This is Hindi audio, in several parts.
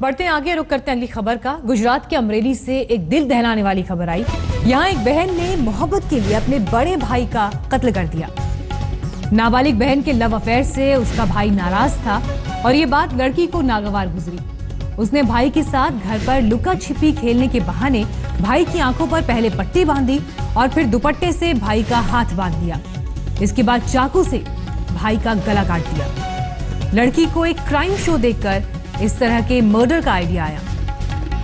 बढ़ते हैं आगे, रुक करते हैं अगली खबर का। गुजरात के अमरेली से एक दिल दहलाने वाली खबर आई। यहाँ एक बहन ने मोहब्बत के लिए अपने बड़े भाई का कत्ल कर दिया। नाबालिग बहन के लव अफेयर से उसका भाई नाराज था और ये बात लड़की को नागवार गुजरी। उसने भाई के साथ घर पर लुका छिपी खेलने के बहाने भाई की आंखों पर पहले पट्टी बांधी और फिर दुपट्टे से भाई का हाथ बांध दिया। इसके बाद चाकू से भाई का गला काट दिया। लड़की को एक क्राइम शो देखकर इस तरह के मर्डर का आइडिया आया।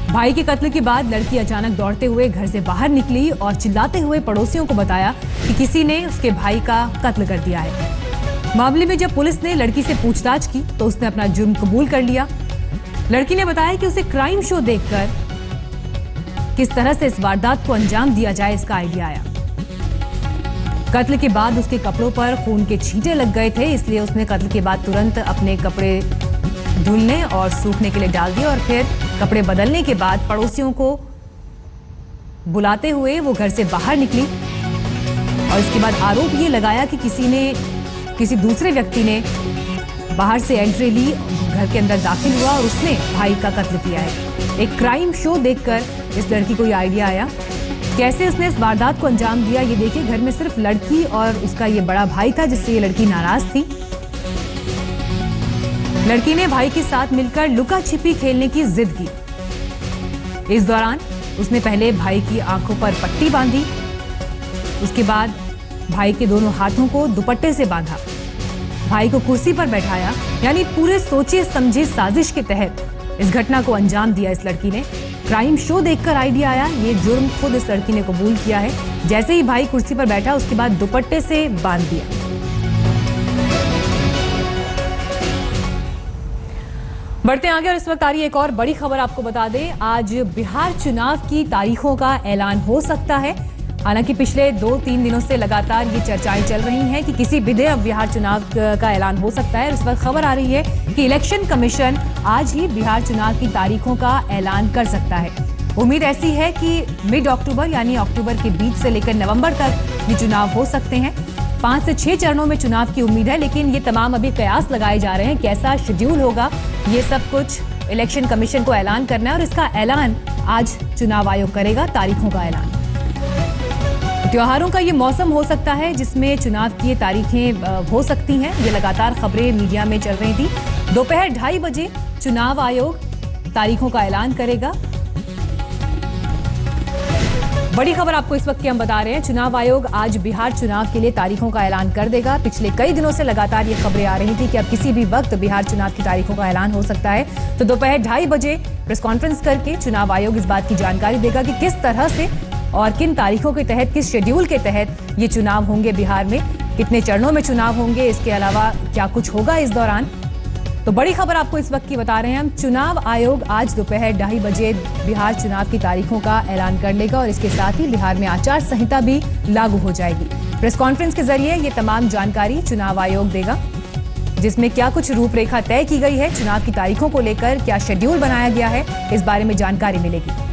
भाई के कत्ल के बाद लड़की अचानक दौड़ते हुए घर से बाहर निकली और चिल्लाते हुए पड़ोसियों को बताया कि किसी ने उसके भाई का कत्ल कर दिया है। मामले में जब पुलिस ने लड़की से पूछताछ की तो उसने अपना जुर्म कबूल कर लिया। लड़की ने बताया कि उसे क्राइम शो देखकर किस तरह से इस वारदात को अंजाम दिया जाए इसका आइडिया आया। कत्ल के बाद उसके कपड़ों पर खून के छींटे लग गए थे, इसलिए उसने कत्ल के बाद तुरंत अपने कपड़े धुलने और सूखने के लिए डाल दिए और फिर कपड़े बदलने के बाद पड़ोसियों को बुलाते हुए वो घर से बाहर निकली। और इसके बाद आरोप ये लगाया कि किसी दूसरे व्यक्ति ने बाहर से एंट्री ली, घर के अंदर दाखिल हुआ और उसने भाई का कत्ल किया है। एक क्राइम शो देखकर इस लड़की को ये आइडिया आया। कैसे उसने इस वारदात को अंजाम दिया ये देखिए। घर में सिर्फ लड़की और उसका ये बड़ा भाई था जिससे ये लड़की नाराज थी। लड़की ने भाई के साथ मिलकर लुका छिपी खेलने की जिद की। इस दौरान उसने पहले भाई की आंखों पर पट्टी बांधी, उसके बाद भाई के दोनों हाथों को दुपट्टे से बांधा, भाई को कुर्सी पर बैठाया। यानी पूरे सोचे समझे साजिश के तहत इस घटना को अंजाम दिया इस लड़की ने। क्राइम शो देखकर आइडिया आया, ये जुर्म खुद इस लड़की ने कबूल किया है। जैसे ही भाई कुर्सी पर बैठा उसके बाद दुपट्टे से बांध दिया। बढ़ते आगे और इस वक्त आ रही एक और बड़ी खबर आपको बता दें। आज बिहार चुनाव की तारीखों का ऐलान हो सकता है। हालांकि पिछले 2-3 दिनों से लगातार ये चर्चाएं चल रही हैं कि किसी भी दिन बिहार चुनाव का ऐलान हो सकता है। इस वक्त खबर आ रही है कि इलेक्शन कमीशन आज ही बिहार चुनाव की तारीखों का ऐलान कर सकता है। उम्मीद ऐसी है कि मिड अक्टूबर यानी अक्टूबर के बीच से लेकर नवंबर तक ये चुनाव हो सकते हैं। 5 से 6 चरणों में चुनाव की उम्मीद है, लेकिन ये तमाम अभी कयास लगाए जा रहे हैं। कैसा शेड्यूल होगा ये सब कुछ इलेक्शन कमीशन को ऐलान करना है और इसका ऐलान आज चुनाव आयोग करेगा। तारीखों का ऐलान, त्योहारों का ये मौसम हो सकता है जिसमें चुनाव की तारीखें हो सकती हैं। ये लगातार खबरें मीडिया में चल रही थी। दोपहर 2:30 बजे चुनाव आयोग तारीखों का ऐलान करेगा। बड़ी खबर आपको इस वक्त की हम बता रहे हैं। चुनाव आयोग आज बिहार चुनाव के लिए तारीखों का ऐलान कर देगा। पिछले कई दिनों से लगातार ये खबरें आ रही थी कि अब किसी भी वक्त बिहार चुनाव की तारीखों का ऐलान हो सकता है। तो दोपहर 2:30 बजे प्रेस कॉन्फ्रेंस करके चुनाव आयोग इस बात की जानकारी देगा कि किस तरह से और किन तारीखों के तहत, किस शेड्यूल के तहत ये चुनाव होंगे बिहार में, कितने चरणों में चुनाव होंगे, इसके अलावा क्या कुछ होगा इस दौरान। तो बड़ी खबर आपको इस वक्त की बता रहे हैं हम। चुनाव आयोग आज दोपहर 2:30 बजे बिहार चुनाव की तारीखों का ऐलान कर लेगा और इसके साथ ही बिहार में आचार संहिता भी लागू हो जाएगी। प्रेस कॉन्फ्रेंस के जरिए ये तमाम जानकारी चुनाव आयोग देगा, जिसमें क्या कुछ रूपरेखा तय की गई है, चुनाव की तारीखों को लेकर क्या शेड्यूल बनाया गया है, इस बारे में जानकारी मिलेगी।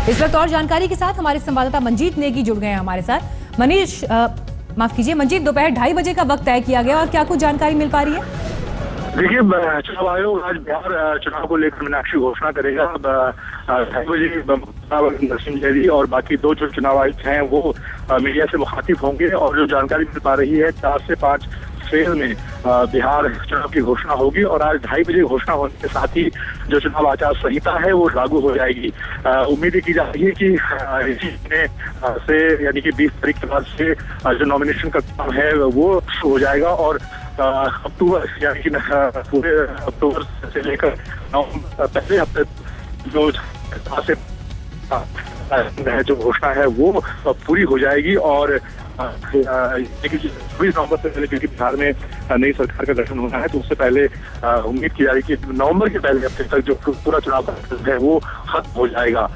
इस वक्त और जानकारी के साथ हमारे संवाददाता मंजीत नेगी जुड़ गए हैं हमारे साथ। मनीष, माफ कीजिए मंजीत, दोपहर 2:30 बजे का वक्त तय किया गया और क्या कुछ जानकारी मिल पा रही है? देखिए, चुनाव आयोग आज बिहार चुनाव को लेकर मीनाक्षी घोषणा करेगा। 2:30 बजे नरसिंह जैदी और बाकी 2 जो चुनाव आयुक्त हैं वो मीडिया से मुखातिब होंगे और जो जानकारी मिल पा रही है 4 से 5 फेज में बिहार चुनाव की घोषणा होगी और आज 2:30 बजे घोषणा होने के साथ ही जो चुनाव आचार संहिता है वो लागू हो जाएगी। उम्मीद की जा रही है कि इसी महीने से यानी कि 20 तारीख के बाद से जो नॉमिनेशन का काम है वो शुरू हो जाएगा और अक्टूबर यानी कि पूरे अक्टूबर से लेकर नवंबर पहले हफ्ते जो जो घोषणा है वो पूरी हो जाएगी और 20 नवंबर से पहले, क्योंकि बिहार में नई सरकार का गठन होना है तो उससे पहले उम्मीद की जा रही है कि नवंबर के पहले हफ्ते तक जो पूरा चुनाव है वो खत्म हो जाएगा।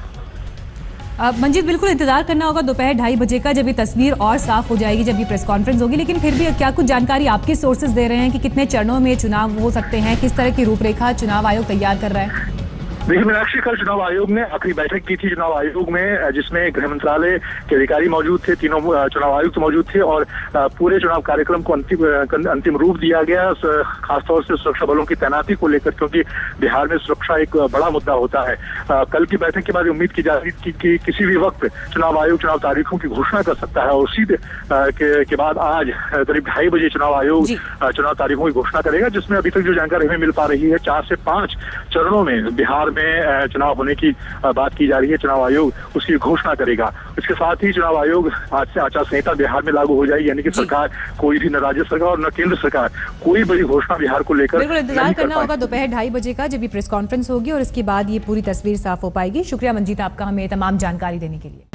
मंजीत, बिल्कुल इंतजार करना होगा दोपहर 2:30 बजे का, जब ये तस्वीर और साफ हो जाएगी, जब ये प्रेस कॉन्फ्रेंस होगी। लेकिन फिर भी क्या कुछ जानकारी आपके सोर्सेज दे रहे हैं कि कितने चरणों में चुनाव हो सकते हैं, किस तरह की रूपरेखा चुनाव आयोग तैयार कर रहा है? देखिए मीनाक्षी, कल चुनाव आयोग ने आखिरी बैठक की थी चुनाव आयोग में, जिसमें गृह मंत्रालय के अधिकारी मौजूद थे, तीनों चुनाव आयुक्त मौजूद थे और पूरे चुनाव कार्यक्रम को अंतिम रूप दिया गया, खासतौर से सुरक्षा बलों की तैनाती को लेकर, क्योंकि बिहार में सुरक्षा एक बड़ा मुद्दा होता है। कल की बैठक के बाद उम्मीद की जा रही थी कि किसी भी वक्त चुनाव आयोग चुनाव तारीखों की घोषणा कर सकता है और उसी के बाद आज करीब 2:30 बजे चुनाव आयोग चुनाव तारीखों की घोषणा करेगा, जिसमें अभी तक जो जानकारी हमें मिल पा रही है 4 से 5 चरणों में बिहार में चुनाव होने की बात की जा रही है। चुनाव आयोग उसकी घोषणा करेगा। इसके साथ ही चुनाव आयोग आज से आचार संहिता बिहार में लागू हो जाएगी, यानी कि सरकार कोई भी, न राज्य सरकार और न केंद्र सरकार, कोई बड़ी घोषणा बिहार को लेकर बिल्कुल इंतजार करना होगा दोपहर 2:30 बजे का, जब ये प्रेस कॉन्फ्रेंस होगी और इसके बाद ये पूरी तस्वीर साफ हो पाएगी। शुक्रिया मंजीत आपका हमें तमाम जानकारी देने के लिए।